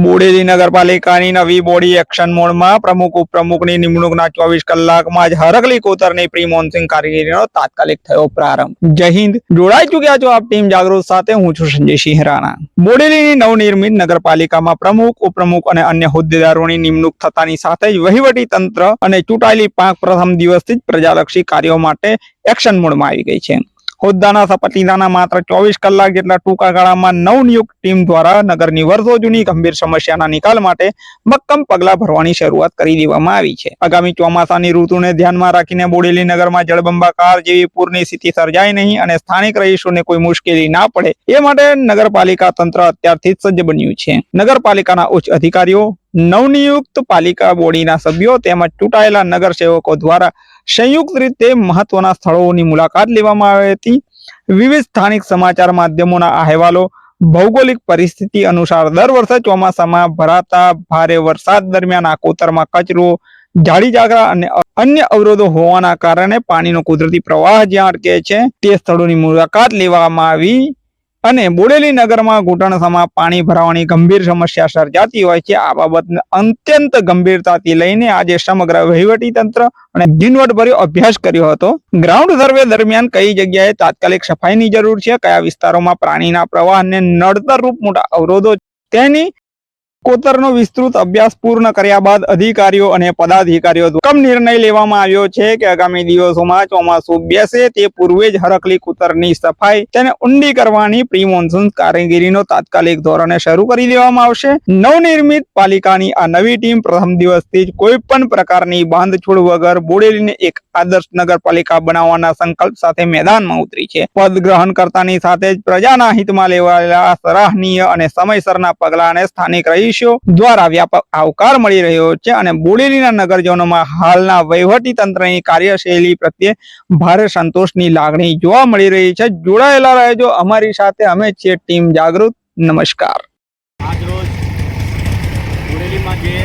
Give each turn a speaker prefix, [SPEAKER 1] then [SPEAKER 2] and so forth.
[SPEAKER 1] બોડેલી નગરપાલિકાની નવી body action મોડમાં પ્રમુખ ઉપપ્રમુખની નિમણૂકના 24 કલાકમાં જ હરકલી કોતરની પ્રી મોન્સૂન કામગીરીનો તાત્કાલિક થયો પ્રારંભ। જય હિન્દ, જોડાઈ ચૂક્યા છો આપ ટીમ જાગૃત સાથે। હું છું સંજય સિંહ રાણા। બોડેલીની નવનિર્મિત નગરપાલિકામાં પ્રમુખ, ઉપપ્રમુખ અને અન્ય હોદ્દેદારોની નિમણૂક થતાની સાથે જ વહીવટી તંત્ર અને ચૂંટાયેલી પાંખ પ્રથમ દિવસથી જ પ્રજાલક્ષી કાર્યો માટે એક્શન મોડમાં આવી ગઈ છે। હોદ્દાના શપથ લીધાના માત્ર 24 કલાક જેટલા ટૂંકા ગાળામાં નવનિયુક્ત ટીમ દ્વારા નગરની વર્ષો જૂની ગંભીર સમસ્યાના નિકાલ માટે મક્કમ પગલાં ભરવાની શરૂઆત કરી દેવામાં આવી છે। આગામી ચોમાસાની ઋતુને ધ્યાનમાં રાખીને બોડેલી નગરમાં જળબંબાકાર જેવી પૂરની સ્થિતિ સર્જાય નહીં અને સ્થાનિક રહીશોને કોઈ મુશ્કેલી ના પડે એ માટે નગરપાલિકા તંત્ર અત્યારથી જ સજ્જ બન્યું છે। નગરપાલિકાના ઉચ્ચ અધિકારીઓ, નવનિયુક્ત પાલિકા બોડીના સભ્યો તેમજ ચૂંટાયેલા નગરસેવકો દ્વારા સંયુક્ત રીતે મહત્વના સ્થળોની મુલાકાત લેવામાં આવી હતી। વિવિધ સ્થાનિક સમાચાર માધ્યમોના અહેવાલો ભૌગોલિક પરિસ્થિતિ અનુસાર દર વર્ષે ચોમાસામાં ભરાતા ભારે વરસાદ દરમિયાન આ કોતરમાં કચરો, ઝાડી ઝાકરા અને અન્ય અવરોધો હોવાના કારણે પાણીનો કુદરતી પ્રવાહ જ્યાં અટકે છે તે સ્થળોની મુલાકાત લેવામાં આવી અને બોડેલી નગરમાં ઘૂંટણસમાં પાણી ભરાવાની ગંભીર સમસ્યા સર્જાતી હોય છે। આ બાબતને અત્યંત ગંભીરતાથી લઈને આજે સમગ્ર વહીવટી તંત્ર અને ઝીણવટભર્યો અભ્યાસ કર્યો હતો। ગ્રાઉન્ડ સર્વે દરમિયાન કઈ જગ્યાએ તાત્કાલિક સફાઈની જરૂર છે, કયા વિસ્તારોમાં પાણીના પ્રવાહને નડતરરૂપ મોટા અવરોધો, તેની કોતરનો વિસ્તૃત અભ્યાસ પૂર્ણ કર્યા બાદ અધિકારીઓ અને પદાધિકારીઓ દ્વારા નિર્ણય લેવામાં આવ્યો છે કે આગામી દિવસોમાં ચોમાસું બેસે તે પૂર્વે જ હરકલી કોતરની સફાઈ તેને ઊંડી કરવાની પ્રી મોન્સૂન કામગીરીનો તાત્કાલિક ધોરણે શરૂ કરી દેવામાં આવશે। નવનિર્મિત પાલિકાની આ નવી ટીમ પ્રથમ દિવસથી જ કોઈ પણ પ્રકારની બાંધછોડ વગર બોડેલીને એક આદર્શ નગરપાલિકા બનાવવાના સંકલ્પ સાથે મેદાનમાં ઉતરી છે। પદ ગ્રહણ કરતાની સાથે જ પ્રજાના હિતમાં લેવાયેલા સરાહનીય અને સમયસરના પગલાંને સ્થાનિક રહીશો દ્વારા વ્યાપક આવકાર મળી રહ્યો છે અને બોડેલીના નગરજનોમાં હાલના વહીવટી તંત્રની કાર્યશૈલી પ્રત્યે ભારે સંતોષની લાગણી જોવા મળી રહી છે। જોડાયેલા રહેજો અમારી સાથે, અમે છીએ ટીમ જાગૃત। નમસ્કાર।
[SPEAKER 2] આજ રોજ બોડેલીમાં જે